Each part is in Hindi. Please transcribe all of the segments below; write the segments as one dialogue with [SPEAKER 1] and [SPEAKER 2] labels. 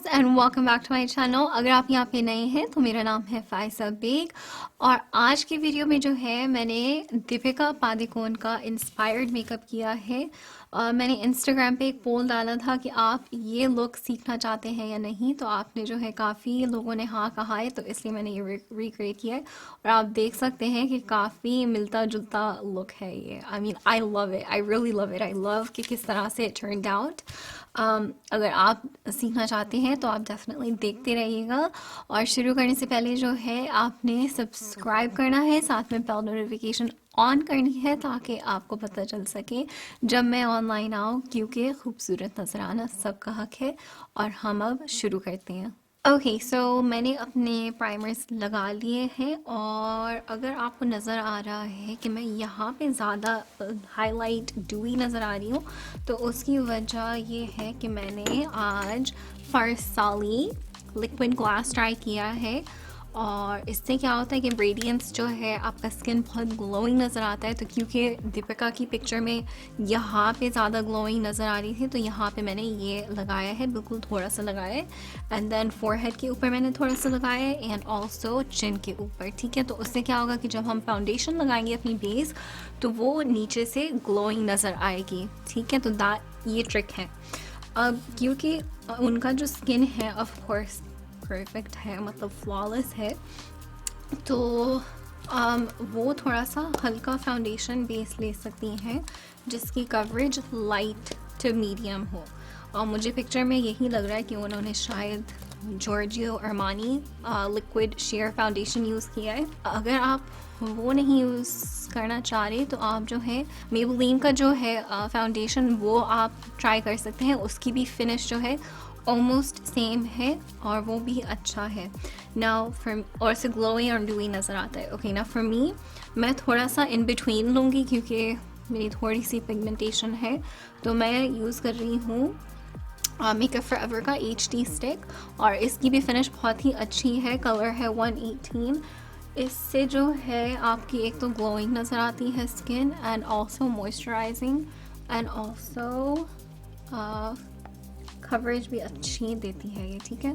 [SPEAKER 1] Friends and welcome back to my channel. अगर आप यहाँ पे नए हैं तो मेरा नाम है फायजा बेग और आज की वीडियो में जो है मैंने दीपिका पादुकोण का इंस्पायर्ड मेकअप किया है। मैंने इंस्टाग्राम पे एक पोल डाला था कि आप ये लुक सीखना चाहते हैं या नहीं, तो आपने जो है काफ़ी लोगों ने हाँ कहा है, तो इसलिए मैंने ये रिक्रिएट किया है और आप देख सकते हैं कि काफ़ी मिलता जुलता लुक है ये। I mean I love it, I really love it, I love कि किस तरह से इट टर्न्ड आउट। अगर आप सीखना चाहते हैं तो आप डेफिनेटली देखते रहिएगा। और शुरू करने से पहले जो है आपने सब्सक्राइब करना है, साथ में बेल नोटिफिकेशन ऑन करनी है ताकि आपको पता चल सके जब मैं ऑनलाइन आऊँ, क्योंकि खूबसूरत नज़र आना सबका हक है। और हम अब शुरू करते हैं। ओके सो मैंने अपने प्राइमर्स लगा लिए हैं और अगर आपको नज़र आ रहा है कि मैं यहाँ पे ज़्यादा हाईलाइट डूई नज़र आ रही हूँ, तो उसकी वजह ये है कि मैंने आज फारसाली लिक्विड ग्लास ट्राई किया है और इससे क्या होता है कि रेडियंस जो है आपका स्किन बहुत ग्लोइंग नज़र आता है। तो क्योंकि दीपिका की पिक्चर में यहाँ पे ज़्यादा ग्लोइंग नज़र आ रही थी, तो यहाँ पे मैंने ये लगाया है, बिल्कुल थोड़ा सा लगाया है। एंड देन फोरहेड के ऊपर मैंने थोड़ा सा लगाया है एंड ऑल्सो चिन के ऊपर। ठीक है, तो उससे क्या होगा कि जब हम फाउंडेशन लगाएंगे अपनी बेस, तो वो नीचे से ग्लोइंग नज़र आएगी। ठीक है, तो दैट ये ट्रिक है। अब क्योंकि उनका जो स्किन है ऑफ कोर्स परफेक्ट है, मतलब फ्लॉलेस है, तो वो थोड़ा सा हल्का फाउंडेशन बेस ले सकती हैं जिसकी कवरेज लाइट टू मीडियम हो। और मुझे पिक्चर में यही लग रहा है कि उन्होंने शायद Giorgio Armani liquid share foundation use किया है। अगर आप वो नहीं यूज़ करना चाह रहे तो आप जो है मेबेलिन का जो है फाउंडेशन वो आप ट्राई कर सकते हैं। उसकी भी फिनिश जो है ऑलमोस्ट सेम है और वो भी अच्छा है। नाउ फॉर और से ग्लोइंग और डूई नज़र आता है। ओके, ना फॉर मी मैं थोड़ा सा इन बिटवीन लूँगी क्योंकि मेरी थोड़ी सी पिगमेंटेशन है, तो मैं यूज़ कर रही हूँ मेकअप फॉरएवर का HD स्टिक और इसकी भी फिनिश बहुत ही अच्छी है। कलर है 118। इससे जो है आपकी एक तो ग्लोइंग नज़र आती है skin and also moisturising and also coverage भी अच्छी देती है ये। ठीक है,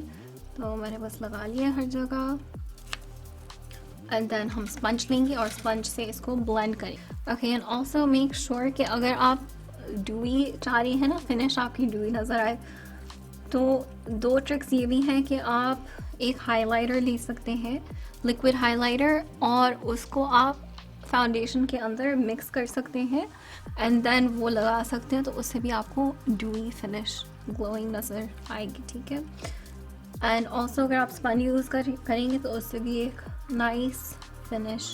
[SPEAKER 1] तो मैंने बस लगा लिया हर जगह एंड देन हम स्पंज लेंगे और स्पंज से इसको ब्लेंड करें। Okay, and also make sure कि अगर आप डूई चाह रही हैं ना, फिनिश आपकी डूई नज़र आए, तो दो ट्रिक्स ये भी हैं कि आप एक हाइलाइटर ले सकते हैं, लिक्विड हाइलाइटर, और उसको आप फाउंडेशन के अंदर मिक्स कर सकते हैं एंड देन वो लगा सकते हैं, तो उससे भी आपको डूई फिनिश ग्लोइंग नज़र आएगी। ठीक है, एंड ऑल्सो अगर आप स्पंज यूज़ करेंगे तो उससे भी एक नाइस फिनिश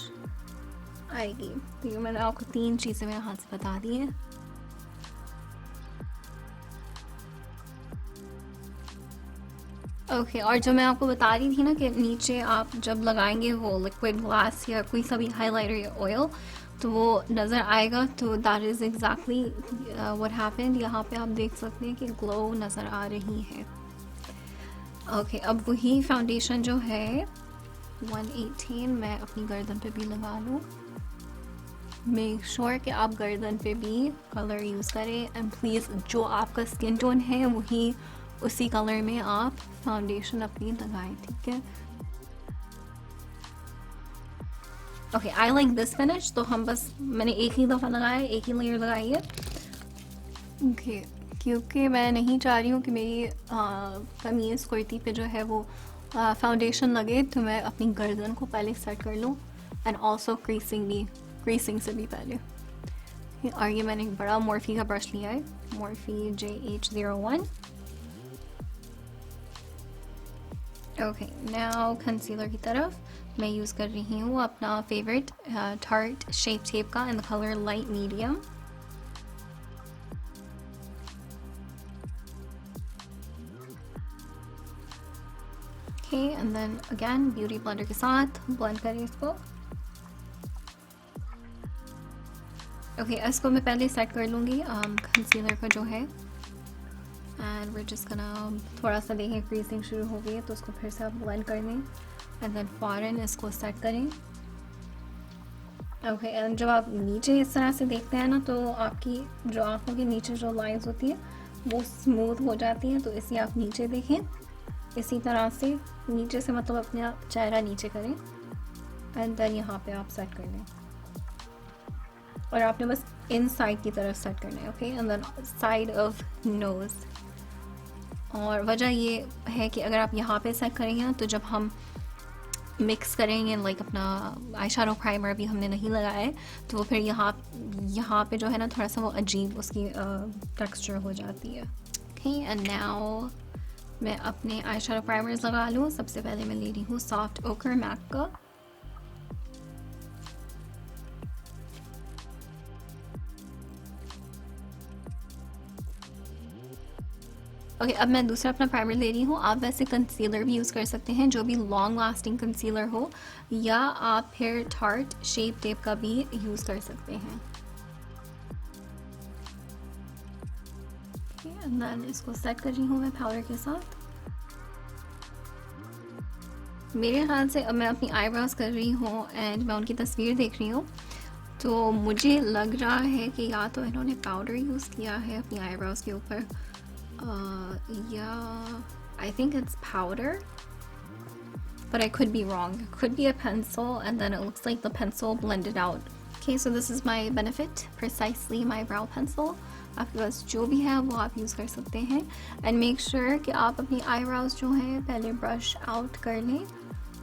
[SPEAKER 1] आएगी। तो ये मैंने आपको 3 चीज़ें मेरे हाथ से बता दी हैं। ओके, और जो मैं आपको बता रही थी ना कि नीचे आप जब लगाएंगे वो लिक्विड ग्लास या कोई सा भी हाइलाइटर या ऑयल, तो वो नज़र आएगा। तो that is exactly what happened. यहाँ पे आप देख सकते हैं कि ग्लो नज़र आ रही है। ओके, अब वही फाउंडेशन जो है 118 मैं अपनी गर्दन पे भी लगा लूँ। मेक श्योर कि आप गर्दन पे भी कलर यूज़ करें एंड प्लीज़ जो आपका स्किन टोन है वही उसी कलर में आप फाउंडेशन अपनी लगाएं। ठीक है, okay, I like this finish. तो हम बस मैंने एक ही दफ़ा लगाया, एक ही लेयर लगाई है। ओके, क्योंकि मैं नहीं चाह रही हूँ कि मेरी कमीज़ कुर्ती पे जो है वो फाउंडेशन लगे, तो मैं अपनी गर्दन को पहले सेट कर लूँ एंड ऑल्सो क्रीसिंग से भी पहले। और ये मैंने एक बड़ा मॉर्फी का ब्रश लिया है, Morphy JH01। Okay, now concealer की तरफ मैं यूज़ कर रही हूँ अपना फेवरेट टार्ट शेप टेप का in the colour light medium. Okay, and then again beauty blender के साथ ब्लेंड करें इसको। ओके, इसको मैं पहले सेट कर लूँगी कंसीलर का जो है, एंड वी जस्ट गोना थोड़ा सा देखें क्रीजिंग शुरू हो गई है तो उसको फिर से आप ब्लेंड कर लें एंड देन फ़ौरन इसको सेट करें। ओके, एंड जब आप नीचे इस तरह से देखते हैं ना, तो आपकी जो आँखों के नीचे जो लाइंस होती हैं वो स्मूथ हो जाती हैं, तो इसलिए आप नीचे देखें इसी तरह से नीचे से मतलब अपना चेहरा नीचे करें एंड देन यहाँ पे आप सेट कर लें और आपने बस इन साइड की तरफ सेट करना है, okay, and then side of nose. और वजह ये है कि अगर आप यहाँ पे सेट करेंगे ना तो जब हम मिक्स करेंगे लाइक अपना आई शैडो प्राइमर भी हमने नहीं लगाया है तो वो फिर यहाँ पे जो है ना थोड़ा सा वो अजीब उसकी टेक्सचर हो जाती है। ओके, एंड नाउ मैं अपने आई शैडो प्राइमर्स लगा लूँ। सबसे पहले मैं ले रही हूँ सॉफ्ट ओकर मैक का। ओके, अब मैं दूसरा अपना प्राइमर ले रही हूँ। आप वैसे कंसीलर भी यूज़ कर सकते हैं, जो भी लॉन्ग लास्टिंग कंसीलर हो, या आप फिर टार्ट शेप टेप का भी यूज़ कर सकते हैं। ओके, एंड देन इसको सेट कर रही हूँ मैं पाउडर के साथ। मेरे ख्याल से अब मैं अपनी आईब्रोज कर रही हूँ एंड मैं उनकी तस्वीर देख रही हूँ तो मुझे लग रहा है कि या तो इन्होंने पाउडर यूज़ किया है अपनी आईब्रोज के ऊपर, yeah, I think it's powder, but I could be wrong. It could be a pencil and then it looks like the pencil blended out. Okay, so this is my Benefit Precisely My Brow Pencil. आपके पास जो भी है वो आप यूज़ कर सकते हैं and make sure कि आप अपनी eyebrows जो हैं पहले brush out कर लें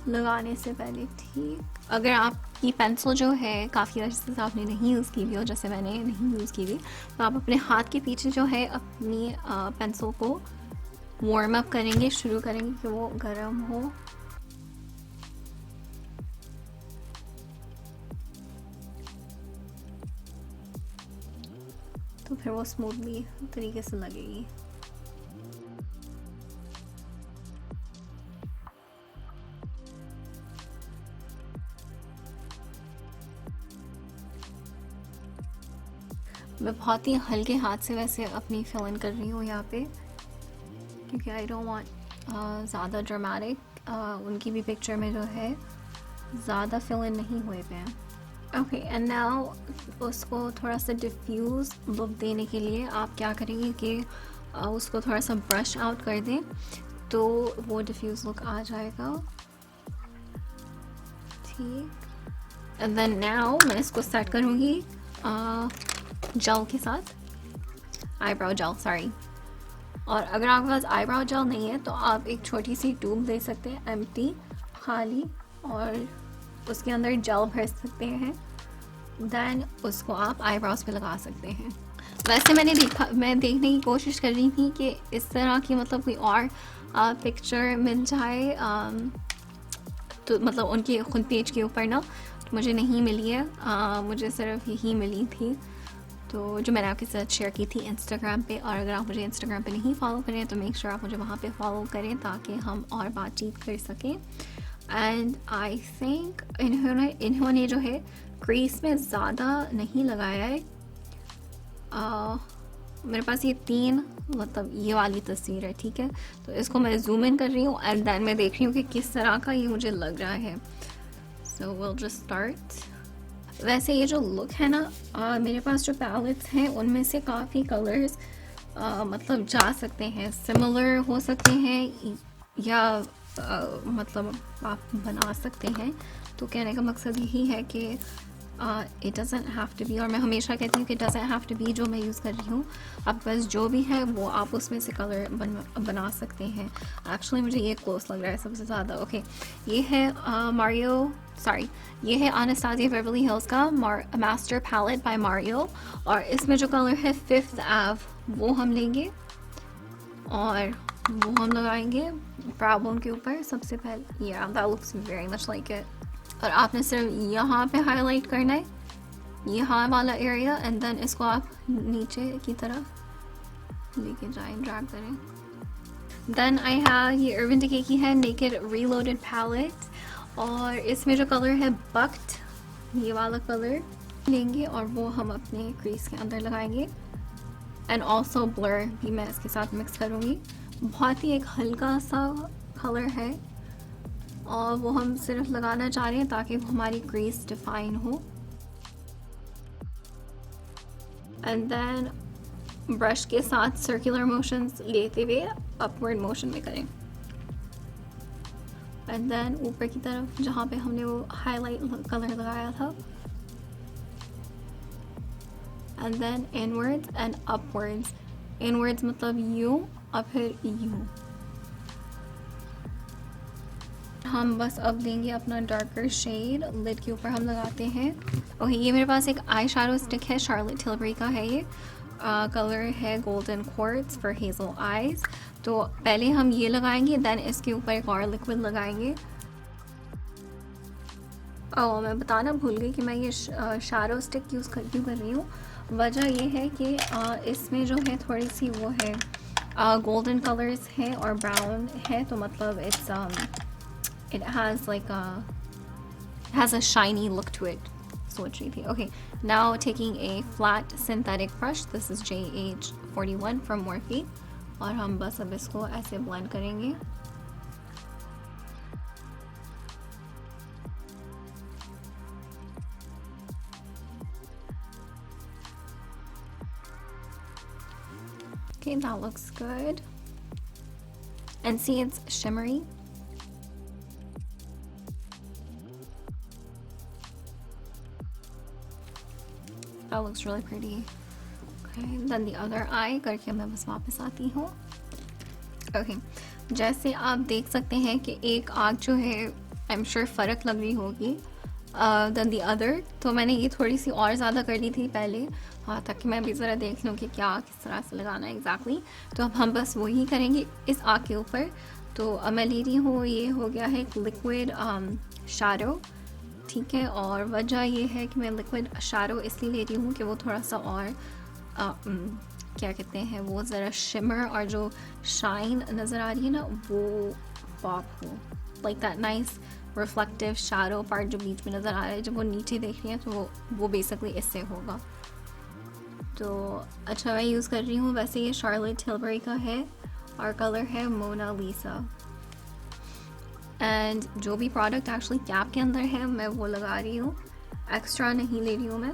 [SPEAKER 1] लगाने से पहले, ठीक। अगर आपकी पेंसिल जो है काफ़ी अर्से से आपने नहीं यूज़ की हुई हो, जैसे मैंने नहीं यूज़ की हुई, तो आप अपने हाथ के पीछे जो है अपनी पेंसिल को वार्म अप करेंगे, शुरू करेंगे कि वो गर्म हो। तो फिर वो स्मूथली तरीके से लगेगी। मैं बहुत ही हल्के हाथ से वैसे अपनी फिल इन कर रही हूँ यहाँ पे, क्योंकि आई डोंट वांट ज़्यादा ड्रामेटिक उनकी भी पिक्चर में जो है ज़्यादा फिल इन नहीं हुए पे हैं। ओके, एंड नाउ उसको थोड़ा सा डिफ्यूज़ लुक देने के लिए आप क्या करेंगे कि उसको थोड़ा सा ब्रश आउट कर दें तो वो डिफ्यूज़ लुक आ जाएगा, ठीक। एंड देन नाउ मैं इसको सेट करूँगी जेल के साथ, आईब्राउ जेल, सॉरी। और अगर आपके पास आईब्राउ जेल नहीं है तो आप एक छोटी सी ट्यूब ले सकते हैं, एम्प्टी, खाली, और उसके अंदर जेल भर सकते हैं, देन उसको आप आईब्राउज पे लगा सकते हैं। वैसे मैं देखने की कोशिश कर रही थी कि इस तरह की मतलब कोई और पिक्चर मिल जाए, तो मतलब उनके खुद पेज के ऊपर ना, तो मुझे नहीं मिली है, मुझे सिर्फ यही मिली थी, तो जो मैंने आपके साथ शेयर की थी इंस्टाग्राम पे। और अगर आप मुझे इंस्टाग्राम पे नहीं फॉलो करें तो मेक श्योर आप मुझे वहाँ पे फॉलो करें ताकि हम और बातचीत कर सकें। एंड आई थिंक इन्होंने जो है क्रीज में ज़्यादा नहीं लगाया है। मेरे पास ये 3 मतलब ये वाली तस्वीर है, ठीक है, तो इसको मैं जूम इन कर रही हूँ एंड देन मैं देख रही हूँ कि किस तरह का ये मुझे लग रहा है। So will just start. वैसे ये जो लुक है ना, मेरे पास जो पैलेट्स हैं उनमें से काफ़ी कलर्स मतलब जा सकते हैं, सिमिलर हो सकते हैं या मतलब आप बना सकते हैं। तो कहने का मकसद यही है कि it doesn't have to be, और मैं हमेशा कहती हूँ कि डजंट हैव टू बी जो मैं यूज़ कर रही हूँ, अब बस जो भी है वो आप उसमें से कलर बना सकते हैं। एक्चुअली मुझे ये क्लोज लग रहा है सबसे ज़्यादा। ओके, ये है ये है Anastasia Beverly Hills का मास्टर पैलेट बाय मारियो, और इसमें जो कलर है 5th Ave वो हम लेंगे और वो हम लगाएंगे ब्राउ बोन के ऊपर सबसे पहले। या that looks very much like it. और आपने सिर्फ यहाँ पे हाईलाइट करना है, यहाँ वाला एरिया, एंड देन इसको आप नीचे की तरफ लेके जाएं, ड्रैग करें। देन आई हैव ये अर्बन डिके की है नेकेड रीलोडेड पैलेट, और इसमें जो कलर है बक्ट, ये वाला कलर लेंगे और वो हम अपने क्रीज के अंदर लगाएंगे। एंड ऑल्सो ब्लर भी मैं इसके साथ मिक्स करूँगी। बहुत ही एक हल्का सा कलर है और वो हम सिर्फ लगाना चाह रहे हैं ताकि वो हमारी क्रीज डिफाइन हो। एंड देन ब्रश के साथ सर्कुलर मोशंस लेते हुए अपवर्ड मोशन में करें। एंड देन ऊपर की तरफ जहाँ पे हमने वो हाईलाइट कलर लगाया था, and then inwards and upwards. Inwards मतलब यू और फिर यू। हम बस अब लेंगे अपना डार्कर शेड, लिड के ऊपर हम लगाते हैं। ओके, ये मेरे पास एक आई शैडो स्टिक है, शार्लेट टिलबरी का है ये। कलर है golden quartz for hazel eyes. तो पहले हम ये लगाएंगे, देन इसके ऊपर एक और लिक्विड लगाएंगे। ओह, मैं बताना भूल गई कि मैं ये शैडो स्टिक क्यों कर रही हूँ। वजह ये है कि इसमें जो है थोड़ी सी वो है गोल्डन कलर्स है और ब्राउन है, तो मतलब it has a shiny look to it. सोच रही थी। Okay, now taking a flat synthetic brush, this is JH41 from Morphe, और हम बस अब इसको ऐसे blend करेंगे। Okay, that looks good. And see, it's shimmery. That looks really pretty. Okay, then the other eye करके मैं बस वापस आती हूँ। Okay, जैसे आप देख सकते हैं कि एक आँख जो है I'm sure फ़र्क लग रही होगी than the other, तो मैंने ये थोड़ी सी और ज़्यादा कर ली थी पहले, हाँ, ताकि मैं भी ज़रा देख लूँ कि क्या किस तरह से लगाना है एग्जैक्टली। तो अब हम बस वही करेंगे इस आँख के ऊपर। तो अब मैं ले रही हूँ, ये हो गया है लिक्विड शैडो, ठीक है। और वजह ये है कि मैं लिक्विड शैडो इसलिए ले रही हूँ कि वो थोड़ा सा और क्या कहते हैं, वो ज़रा शिमर और जो शाइन नज़र आ रही है ना, वो पॉप हो, like that nice reflective shadow part जो बीच में नज़र आ रहा है, जब वो नीचे देख रही है तो वो बेसिकली इससे होगा। तो अच्छा, मैं यूज़ कर रही हूँ, वैसे ये शार्लेट टिलबरी का है और कलर है मोनालिसा। एंड जो भी प्रोडक्ट एक्चुअली कैप के अंदर है मैं वो लगा रही हूँ, एक्स्ट्रा नहीं ले रही हूँ मैं,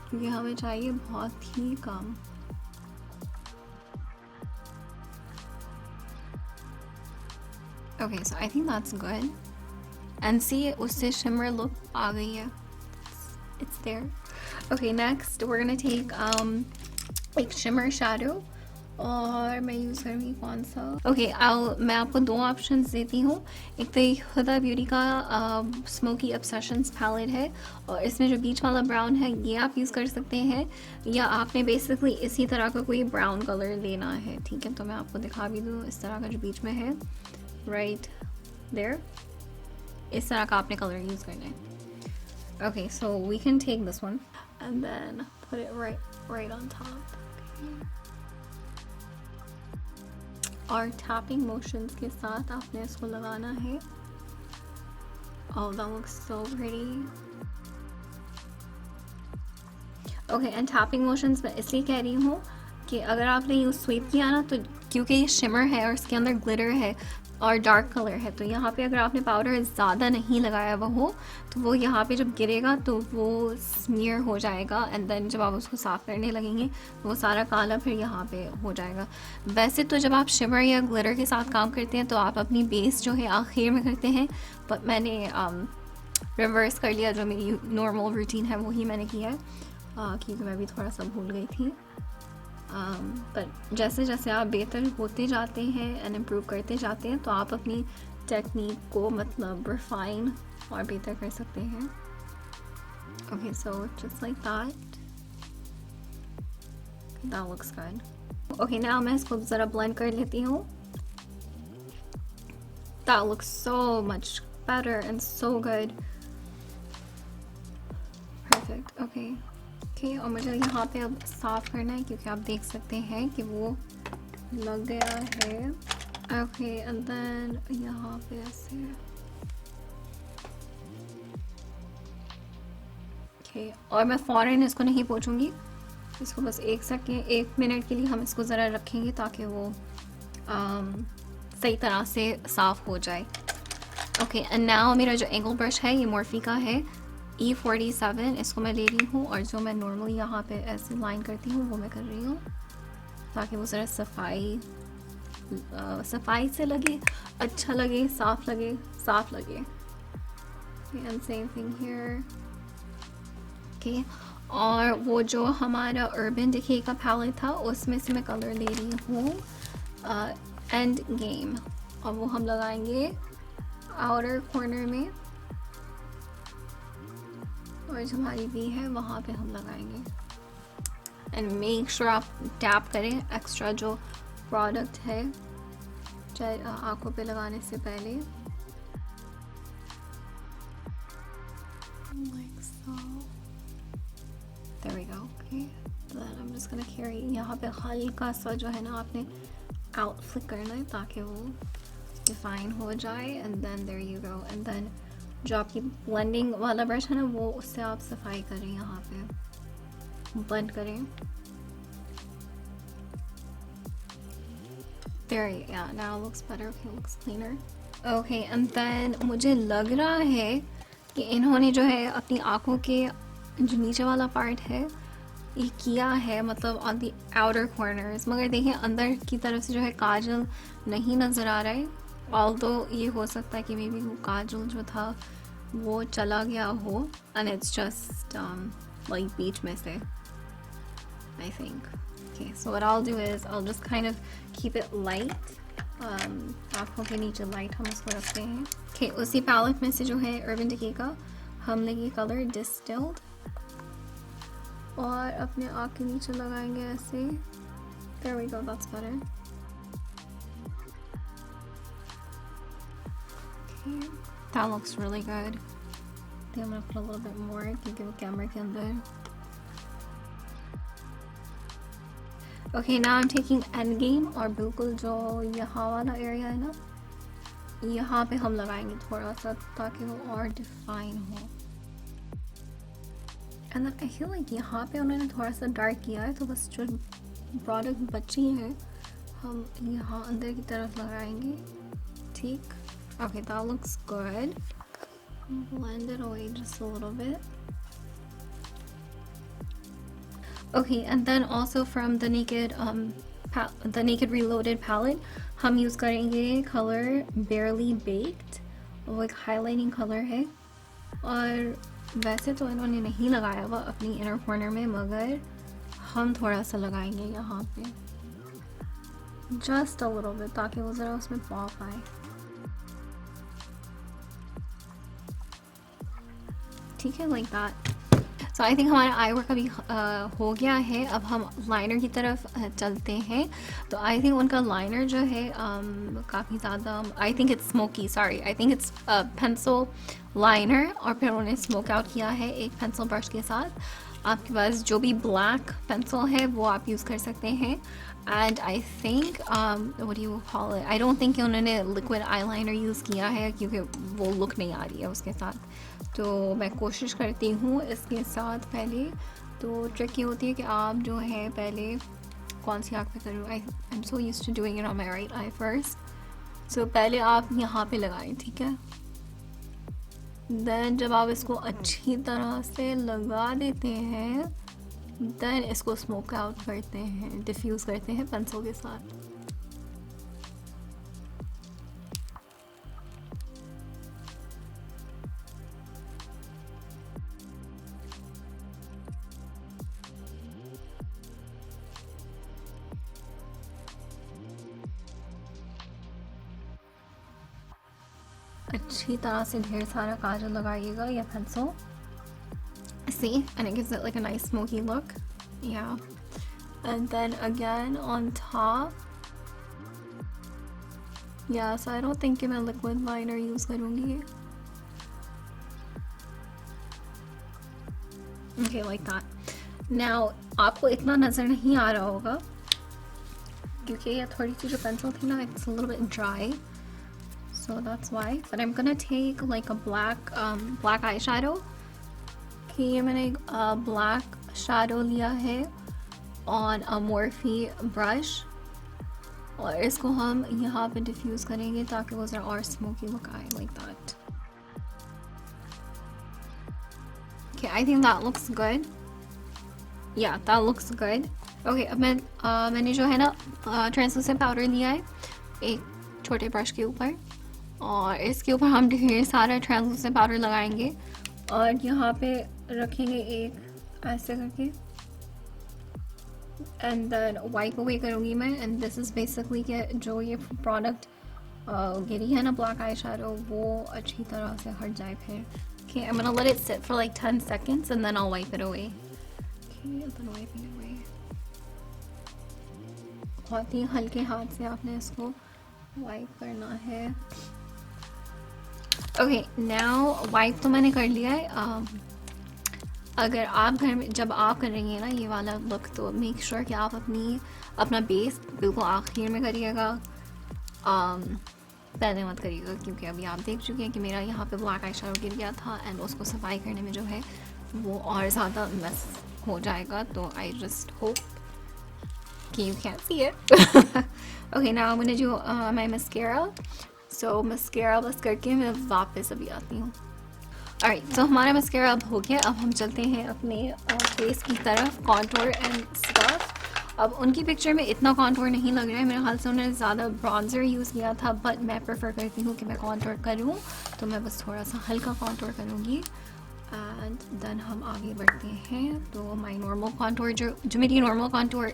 [SPEAKER 1] क्योंकि हमें चाहिए बहुत ही कम। Okay, so I think that's good. And see, उससे शिमर लुक आ गई है, it's there. Okay, next we are gonna take एक शिमर शैडो, और मैं यूज़ करूँगी कौन सा। ओके, मैं आपको दो ऑप्शंस देती हूँ। एक तो हुदा ब्यूटी का स्मोकी ऑब्सेशंस पैलेट है, और इसमें जो बीच वाला ब्राउन है ये आप यूज़ कर सकते हैं, या आपने बेसिकली इसी तरह का कोई ब्राउन कलर लेना है, ठीक है। तो मैं आपको दिखा भी दूँ, इस तरह का जो बीच में है, राइट देयर, इस तरह का आपने कलर यूज़ करना है। Okay, so we can take this one and then put it right on top, और टैपिंग मोशंस के साथ आपने इसको लगाना है। Oh, that looks so pretty. Okay, and tapping motions मैं इसलिए कह रही हूँ कि अगर आपने यूँ स्वीप किया ना, तो क्योंकि ये शिमर है और इसके अंदर ग्लिटर है और डार्क कलर है, तो यहाँ पे अगर आपने पाउडर ज़्यादा नहीं लगाया हुआ हो तो वो यहाँ पे जब गिरेगा तो वो स्मीयर हो जाएगा, एंड देन जब आप उसको साफ़ करने लगेंगे तो वो सारा काला फिर यहाँ पे हो जाएगा। वैसे तो जब आप शिमर या ग्लिटर के साथ काम करते हैं तो आप अपनी बेस जो है आखिर में करते हैं, बट मैंने रिवर्स कर लिया, जो मेरी नॉर्मल रूटीन है वही मैंने किया है, क्योंकि मैं भी थोड़ा सा भूल गई थी। पर जैसे जैसे आप बेहतर होते जाते हैं एंड इम्प्रूव करते जाते हैं तो आप अपनी टेक्निक को मतलब रिफाइन और बेहतर कर सकते हैं। Okay, so just like that looks good. Okay, now मैं इसको ज़रा ब्लेंड कर लेती हूँ। That looks so much better and so good, perfect. Okay, और मुझे यहाँ पे अब साफ़ करना है, क्योंकि आप देख सकते हैं कि वो लग गया है। ओके, एंड देन यहाँ पे ऐसे, ओके, और मैं फ़ौरन इसको नहीं पोंछूंगी, इसको बस एक मिनट के लिए हम इसको ज़रा रखेंगे ताकि वो सही तरह से साफ़ हो जाए। ओके, एंड नाउ मेरा जो एंगल ब्रश है ये मॉर्फी का है E47, इसको मैं ले रही हूँ, और जो मैं नॉर्मली यहाँ पे ऐसे लाइन करती हूँ वो मैं कर रही हूँ, ताकि वो ज़रा सफाई सफाई से लगे, अच्छा लगे, साफ लगे, साफ लगे। And same thing here. Okay, और वो जो हमारा अर्बन डिके का पैलेट था उसमें से मैं कलर ले रही हूँ एंड गेम, और वो हम लगाएंगे आउटर कॉर्नर में, और जो हमारी वी है वहाँ पे हम लगाएंगे। एंड मेक श्योर आप टैप करें एक्स्ट्रा जो प्रोडक्ट है चाहे आँखों पे लगाने से पहले। Like so. There we go. Okay. Then I'm just gonna carry, यहाँ पे हल्का सा जो है ना आपने आउट फ्लिक करना है ताकि वो डिफाइन हो जाए। And then there you go. And then जो आपकी ब्लेंडिंग वाला ब्रश है ना वो उससे आप सफाई करें, यहाँ पे ब्लेंड करें। There, yeah, now it looks better. Okay, it looks cleaner. Okay, and then मुझे लग रहा है कि इन्होंने जो है अपनी आँखों के जो नीचे वाला पार्ट है ये किया है, मतलब ऑन दी आउटर कॉर्नर्स, मगर देखिए अंदर की तरफ से जो है काजल नहीं नज़र आ रहा है। ऑल्दो ये हो सकता है कि मे बी वो काजल जो था वो चला गया हो एंड इट्स जस्ट लाइक बीच में से, I think. Okay, so what I'll do is I'll just kind of keep it light. आँखों के नीचे लाइट हम इसको रखते हैं। Okay, उसी पैलेट में से जो है अर्बन डिके का हम लेंगे कलर डिस्टिल्ड और अपने आँख के नीचे लगाएंगे ऐसे। There we go, that's better. Okay, that looks really good. I think I'm gonna put a little bit more क्योंकि वो कैमरे के अंदर। Okay, now I'm taking end game और बिल्कुल जो यहाँ वाला एरिया है ना यहाँ पे हम लगाएंगे थोड़ा सा ताकि वो और डिफाइन हो। And then I feel like यहाँ पे उन्होंने थोड़ा सा डार्क किया है, तो बस जो प्रोडक्ट बची है हम यहाँ अंदर की तरफ लगाएंगे। ठीक, okay, that looks good. Blend it away just a little bit. Okay, and then also from the Naked Reloaded palette हम यूज़ करेंगे कलर Barely Baked, वो एक हाईलाइटिंग कलर है, और वैसे तो इन्होंने नहीं लगाया हुआ अपनी इनर कॉर्नर में, मगर हम थोड़ा सा लगाएंगे यहाँ पे जस्ट अ लिटिल बिट ताकि वो ज़रा उसमें पॉप आए। ठीक है, like that. So I think हमारा आई वर्क अभी हो गया है। अब हम लाइनर की तरफ चलते हैं। तो आई थिंक उनका लाइनर जो है काफ़ी ज़्यादा, आई think it's smoky, sorry, I think it's pencil liner, और फिर उन्होंने स्मोक आउट किया है एक पेंसिल ब्रश के साथ। आपके पास जो भी ब्लैक पेंसिल है वो आप यूज़ कर सकते हैं। And I think what you call it, I don't think उन्होंने लिक्विड आई लाइनर यूज़ किया है क्योंकि वो लुक नहीं आ रही है उसके साथ। तो मैं कोशिश करती हूँ इसके साथ पहले, तो ट्रिक ये होती है कि आप जो है पहले कौन सी आँख पे करूँ, I am so used to doing it on my right eye first. So पहले आप यहाँ पे लगाएं, ठीक है। देन जब आप इसको अच्छी तरह से लगा देते हैं देन इसको स्मोक आउट करते हैं, डिफ्यूज़ करते हैं पेंसिल के साथ। अच्छी तरह से ढेर सारा काजल लगाइएगा या pencil, see, and it gives it like a nice smoky look. Yeah, and then again on top, yeah, so I don't think मैं liquid liner use करूँगी। Okay, like that. Now आपको इतना नज़र नहीं आ रहा होगा क्योंकि ये थोड़ी सी जो पेंसिल थी ना, it's a little bit dry, so that's why. But I'm gonna take like a black eyeshadow. कि ये मैंने एक ब्लैक शैडो लिया है ऑन अ मोर्फी ब्रश, और इसको हम यहाँ पे डिफ्यूज़ करेंगे ताकि वो ज़रा और स्मोकी लुक आए, like that. Okay, I think that looks good, या दैट लुक्स गुड। ओके, अब मैंने जो है ना ट्रांसलूसेंट पाउडर लिया है, एक छोटे ब्रश के ऊपर, और इसके ऊपर हम ढेर सारा ट्रांसलूसेंट पाउडर लगाएंगे और यहाँ पे रखेंगे एक ऐसे करके, एंड देन वाइप अवे करूँगी मैं। एंड दिस इज़ बेसिकली कि जो ये प्रोडक्ट गिरी है ना ब्लैक आई शैडो, वो अच्छी तरह से हट जाए फिर। Okay, I'm gonna let it sit for like 10 seconds and then I'll wipe it away. Okay, then wiping it away. बहुत ही हल्के हाथ से आपने इसको वाइप करना है। ओके, नाउ वाइप तो मैंने कर लिया है। अगर आप घर में जब आप कर रही हैं ना ये वाला लुक, तो मेक श्योर कि आप अपना बेस बिल्कुल आखिर में करिएगा, पहले मत करिएगा, क्योंकि अभी आप देख चुके हैं कि मेरा यहाँ पे ब्लैक आई शैडो गिर गया था एंड उसको सफाई करने में जो है वो और ज़्यादा मेस हो जाएगा। तो आई जस्ट होप कि you can see it. Okay, now मैंने जो माय मस्कारा, सो मस्कारा बस करके मैं वापस अभी आती हूँ। ऑलराइट, तो हमारा मस्कारा अब हो गया। अब हम चलते हैं अपने फेस की तरफ, कॉन्टूर एंड स्टफ। अब उनकी पिक्चर में इतना कॉन्टूर नहीं लग रहा है, मेरे ख्याल से उन्होंने ज़्यादा ब्रॉन्जर यूज़ किया था, बट मैं प्रेफर करती हूँ कि मैं कॉन्टूर करूँ, तो मैं बस थोड़ा सा हल्का कॉन्टूर करूँगी एंड देन हम आगे बढ़ते हैं। तो माय नॉर्मल कॉन्टूर जो मेरी नॉर्मल कॉन्टूर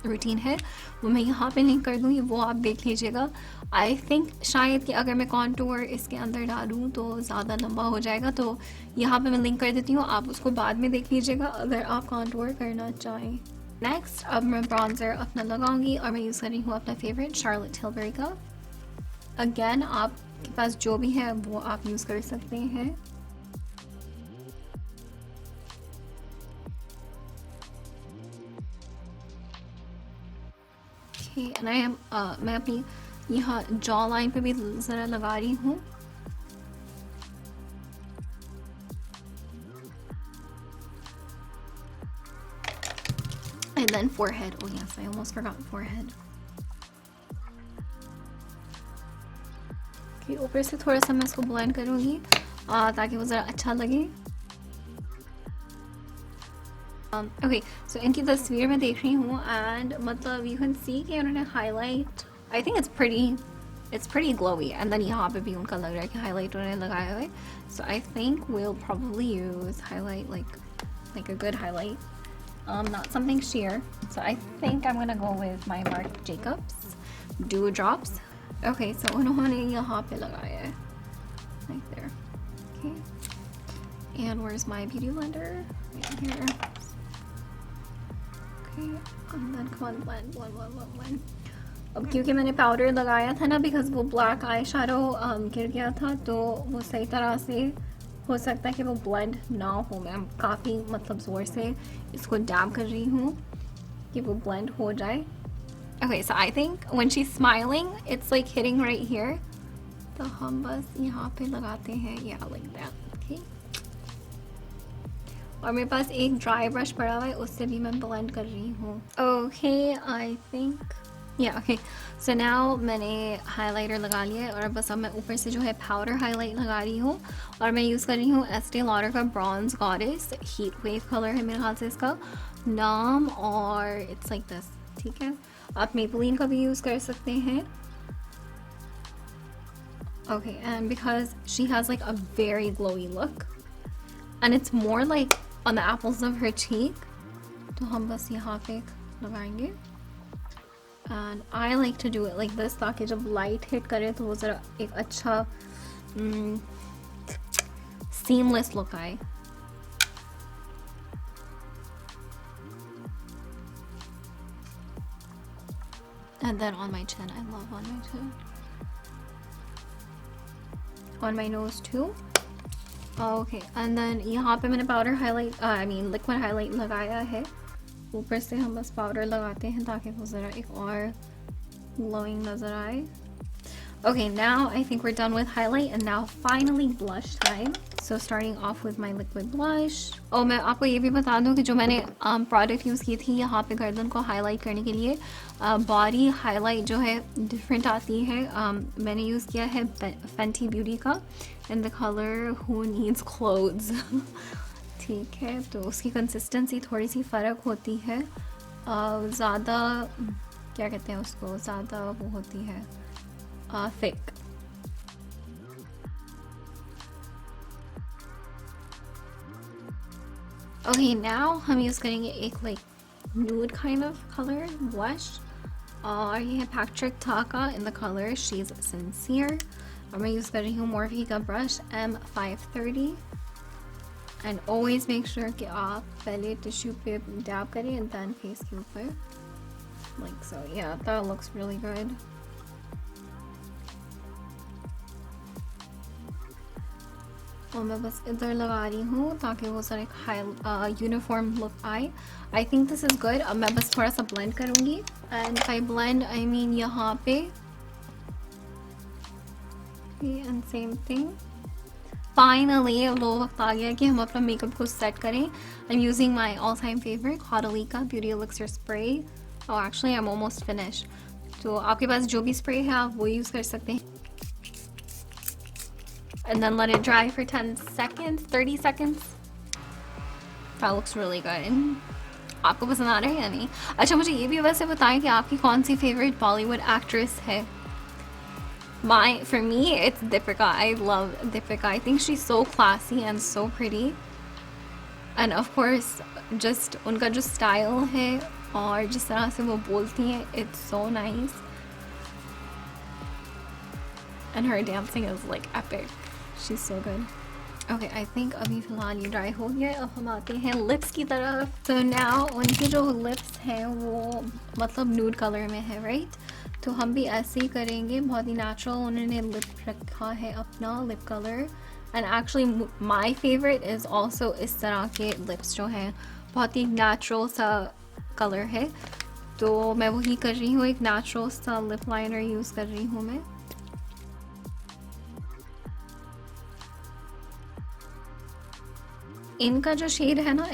[SPEAKER 1] रूटीन है वो मैं यहाँ पे लिंक कर दूँगी, वो आप देख लीजिएगा। आई थिंक शायद कि अगर मैं कॉन्टूर इसके अंदर डालूँ तो ज़्यादा लंबा हो जाएगा, तो यहाँ पे मैं लिंक कर देती हूँ, आप उसको बाद में देख लीजिएगा अगर आप कॉन्टूर करना चाहें। नेक्स्ट अब मैं ब्रॉन्जर अपना लगाऊंगी और मैं यूज़ कर रही हूँ अपना फेवरेट शार्लेट टिलबरी का। अगेन आपके पास जो भी है वो आप यूज़ कर सकते हैं। मैं अपनी यहाँ जॉ लाइन पे भी ज़रा लगा रही हूँ। And then forehead. Oh yes, I almost forgot forehead. Okay, ऊपर से थोड़ा सा मैं इसको ब्लेंड करूँगी ताकि वो ज़रा अच्छा लगे। ओके, सो इनकी तस्वीर मैं देख रही हूँ एंड मतलब यू कैन सी कि उन्होंने highlight, I think it's pretty glowy, and then यहाँ पे भी उनका लग रहा है कि हाईलाइट उन्होंने लगाया हुआ है। So I think we'll probably use highlight like a good highlight. Not something sheer, so I think I'm gonna go with my Marc Jacobs Dew Drops. Okay, so उन्होंने यहाँ पे लगाया है, like there. Okay, and where's my beauty blender? Right here. Okay, and then come on, blend. अब क्योंकि मैंने पाउडर लगाया था ना, बिकॉज वो ब्लैक आई शैडो गिर गया था, तो वो सही तरह से हो सकता है कि वो ब्लेंड ना हो। मैं काफ़ी मतलब ज़ोर से इसको डैब कर रही हूँ कि वो ब्लेंड हो जाए। Okay, so I think when she is smiling it's like hitting right here, तो हम बस यहाँ पे लगाते हैं या लाइक दैट। ओके, और मेरे पास एक ड्राई ब्रश पड़ा हुआ है, उससे भी मैं ब्लेंड कर रही हूँ। Okay, I think okay, so now मैंने हाइलाइटर लगा लिया है और बस अब मैं ऊपर से जो है पाउडर हाईलाइट लगा रही हूँ, और मैं यूज़ कर रही हूँ एस्टे लॉडर का bronze goddess heat wave colour है मेरे हाथ से इसका नाम, और इट्स लाइक दिस। ठीक है, आप मेबेलिन का भी यूज़ कर सकते हैं। Okay, and because she has like a very glowy look and it's more like on the apples of her cheek, तो हम बस यहाँ पे लगाएंगे। And I like to do it like this ताकि जब लाइट हिट करे तो वो ज़रा एक अच्छा seamless look आए। And then on my chin, I love on my chin. On my nose too. Okay, and then यहाँ पे मैंने पाउडर हाईलाइट लिक्विड हाईलाइट लगाया है। ऊपर से हम बस पाउडर लगाते हैं ताकि वो ज़रा एक और ग्लोइंग नज़र आए। Okay, now I think we're done with highlight and now finally blush time. So starting off with my liquid blush. और मैं आपको ये भी बता दूँ कि जो मैंने प्रोडक्ट यूज़ की थी यहाँ पे गर्दन को हाईलाइट करने के लिए, बॉडी हाईलाइट जो है डिफरेंट आती है। मैंने यूज़ किया है Fenty Beauty का in the color Who Needs Clothes. ठीक है, तो उसकी कंसिस्टेंसी थोड़ी सी फ़र्क होती है, ज़्यादा क्या कहते हैं उसको, ज़्यादा वो होती है thick. Okay, now हम यूज़ करेंगे एक like nude kind of color blush और ये है पैट्रिक टाका in the color She's Sincere और मैं यूज़ कर रही हूँ मोर्फी का brush M530 and always make sure कि आप पहले टिश्यू पे डैब करें and then फेस के ऊपर like so. Yeah, that looks really good. और मैं बस इधर लगा रही हूँ ताकि वो सारे हाई यूनिफॉर्म लुक आए. I think this is good. अब मैं बस थोड़ा सा ब्लेंड करूँगी and by blend I mean यहाँ पे एंड सेम थिंग. फाइनली अब लो वक्त आ गया कि हम अपना मेकअप को सेट करें. I am using my all time favourite Caudalie का ब्यूटी एलिक्सर स्प्रे. और actually I am almost finish. तो आपके पास जो भी स्प्रे है आप वो यूज़ कर सकते हैं. And then let it dry for 10 seconds, 30 seconds. That looks really good. आपको पसंद आ रहा है या नहीं? अच्छा मुझे ये भी वैसे बताएं कि आपकी कौन सी फेवरेट बॉलीवुड एक्ट्रेस है? For me, it's Deepika. I love Deepika. I think she's so classy and so pretty. And of course, just उनका जो style है और जिस तरह से वो बोलती हैं, it's so nice. And her dancing is like epic. She's so good. Okay, I think अभी फ़िलहाल ये ड्राई हो गया है. अब हम आते हैं लिप्स की तरफ. तो now उनकी जो लिप्स हैं वो मतलब न्यूड कलर में है, राइट? तो हम भी ऐसे ही करेंगे. बहुत ही नेचुरल उन्होंने लिप रखा है अपना lip colour. And actually my favourite is also इस तरह के लिप्स जो हैं बहुत ही नेचुरल सा कलर है. तो मैं वही कर रही हूँ. एक नेचुरल सा लिप लाइनर यूज़ कर रही हूँ मैं. इनका जो शेड है ना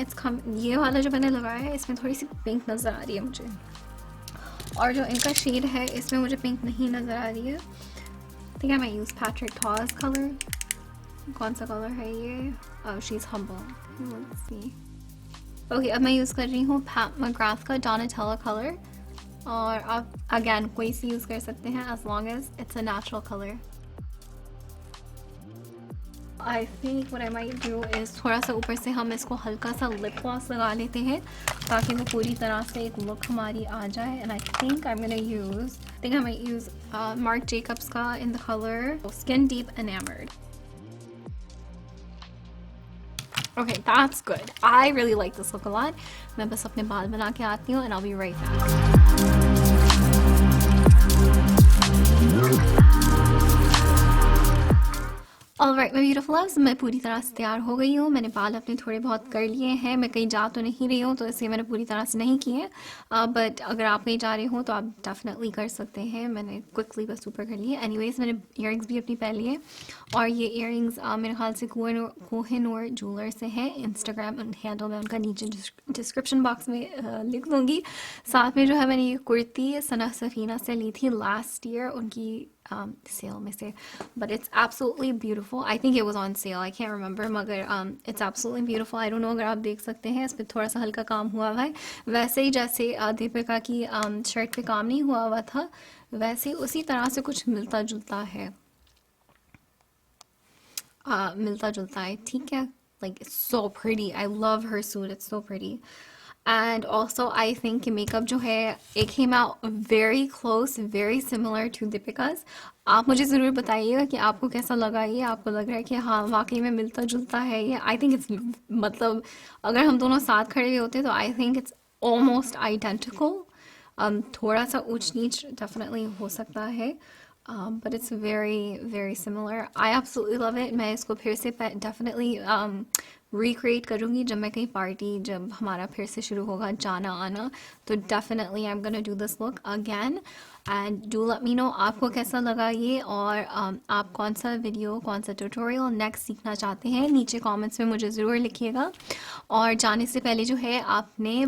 [SPEAKER 1] ये वाला जो मैंने लगाया है इसमें थोड़ी सी पिंक नज़र आ रही है मुझे. और जो इनका शेड है इसमें मुझे पिंक नहीं नज़र आ रही है. ठीक है, मैं यूज़ पैट्रिक टॉस कलर. कौन सा कलर है ये? She's humble. ओके, अब मैं यूज़ कर रही हूँ पैट मैकग्राथ का डोनाटेला कलर. और आप अगेन कोई सी यूज़ कर सकते हैं as long as it's a natural colour. I think what I might do is थोड़ा सा ऊपर से हम इसको हल्का सा लिप ग्लॉस लगा लेते हैं ताकि वो पूरी तरह से एक लुक हमारी आ जाए. And I think I might use Marc Jacobs का in the colour skin deep enamoured. Okay, that's good. I really like this look a lot. मैं बस अपने बाल बना के आती हूँ and I will be right back. Alright my beautiful loves, मैं पूरी तरह से तैयार हो गई हूँ. मैंने बाल अपने थोड़े बहुत कर लिए हैं. मैं कहीं जा तो नहीं रही हूँ तो इसलिए मैंने पूरी तरह से नहीं किए. बट अगर आप कहीं जा रहे हो तो आप डेफिनेटली कर सकते हैं. मैंने क्विकली बस ऊपर कर लिए. एनीवेज मैंने ईयरिंग्स भी अपनी पहन ली है. और ये ईयरिंग्स मेरे ख्याल से कोहिनूर ज्वेलर से हैं. इंस्टाग्राम हैंडल मैं उनका नीचे डिस्क्रिप्शन बॉक्स में लिख दूँगी. साथ में जो है मैंने ये कुर्ती सना सफ़ीना से ली थी लास्ट ईयर उनकी सेल में से. But it's absolutely beautiful. I think it was on sale, I can remember, मगर it's absolutely beautiful. I don't know अगर आप देख सकते हैं इस पर थोड़ा सा हल्का काम हुआ हुआ है. वैसे ही जैसे दीपिका की शर्ट पे काम नहीं हुआ हुआ था वैसे ही उसी तरह से कुछ मिलता जुलता है. ठीक है. Like it's so pretty. I love her suit. It's so pretty. And also I think makeup जो है it came out very close, very similar to Deepika's. आप मुझे ज़रूर बताइएगा कि आपको कैसा लगा ये. आपको लग रहा है कि हाँ वाकई में मिलता जुलता है ये? I think it's मतलब अगर हम दोनों साथ खड़े हुए होते तो I think it's almost identical. थोड़ा सा ऊंच नीच definitely हो सकता है. But it's very very similar. I absolutely love it. मैं इसको फिर से definitely recreate करूँगी जब मैं कहीं पार्टी जब हमारा फिर से शुरू होगा जाना आना तो definitely I'm gonna do this look again. And do let me know आपको कैसा लगा ये और आप कौन सा वीडियो कौन सा ट्यूटोरियल नेक्स्ट सीखना चाहते हैं नीचे कमेंट्स में मुझे ज़रूर लिखिएगा. और जाने से पहले जो है आपने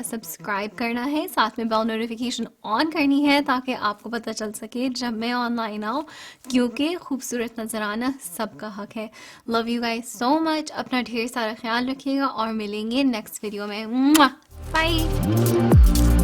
[SPEAKER 1] सब्सक्राइब करना है, साथ में बेल नोटिफिकेशन ऑन करनी है ताकि आपको पता चल सके जब मैं ऑनलाइन आऊँ, क्योंकि खूबसूरत नज़र आना सबका हक है. Love you guys so much. अपना ढेर सारा ख्याल रखिएगा और मिलेंगे नेक्स्ट वीडियो में. बाय.